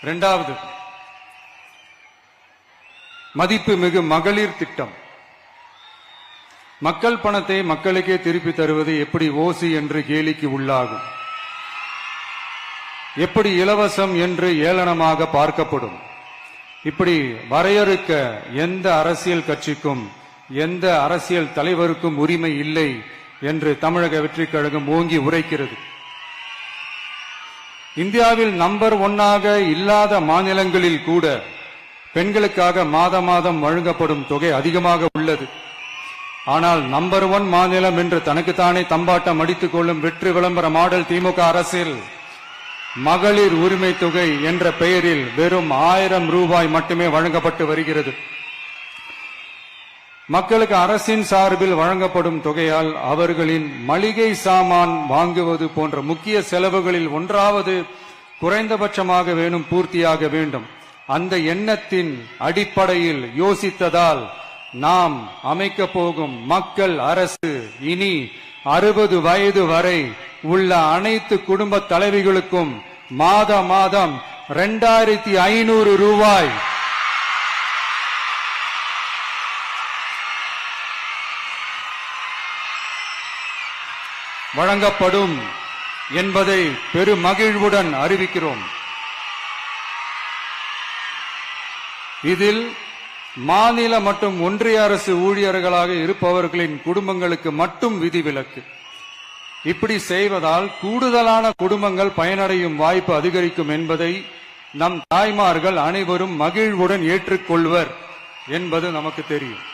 இரண்டாவது, மதிப்புமிகு மகளிர் திட்டம். மக்கள் பணத்தை மக்களுக்கே திருப்பி தருவது எப்படி ஓசி என்று கேலிக்கு உள்ளாகும், எப்படி இலவசம் என்று ஏளனமாக பார்க்கப்படும். இப்படி வரையறுக்க எந்த அரசியல் கட்சிக்கும் எந்த அரசியல் தலைவருக்கும் உரிமை இல்லை என்று தமிழக வெற்றிக் கழகம் ஓங்கி உரைக்கிறது. இந்தியாவில் நம்பர் 1 இல்லாத மாநிலங்களில் கூட பெண்களுக்காக மாதம் வழங்கப்படும் தொகை அதிகமாக உள்ளது. ஆனால் நம்பர் 1 மாநிலம் என்று தனக்குத்தானே தம்பாட்டம் அடித்துக் கொள்ளும் வெற்றி விளம்பர மாடல் திமுக அரசில் மகளிர் உரிமை தொகை என்ற பெயரில் வெறும் 1000 ரூபாய் மட்டுமே வழங்கப்பட்டு வருகிறது. மக்களுக்கு அரசின் சார்பில் வழங்கப்படும் தொகையால் அவர்களின் மளிகை சாமான் வாங்குவது போன்ற முக்கிய செலவுகளில் ஒன்றாவது குறைந்தபட்சமாக வேணும் பூர்த்தியாக வேண்டும். அந்த எண்ணத்தின் அடிப்படையில் யோசித்ததால் நாம் அமைக்க போகும் மக்கள் அரசு இனி 60 வயது வரை உள்ள அனைத்து குடும்ப தலைவிகளுக்கும் மாதம் 2500 ரூபாய் வழங்கப்படும் என்பதை பெருமகிழ்வுடன் அறிவிக்கிறோம். இதில் மாநில மற்றும் ஒன்றிய அரசு ஊழியர்களாக இருப்பவர்களின் குடும்பங்களுக்கு மட்டும் விதிவிலக்கு. இப்படி செய்வதால் கூடுதலான குடும்பங்கள் பயனடையும் வாய்ப்பு அதிகரிக்கும் என்பதை நம் தாய்மார்கள் அனைவரும் மகிழ்வுடன் ஏற்றுக்கொள்வர் என்பது நமக்கு தெரியும்.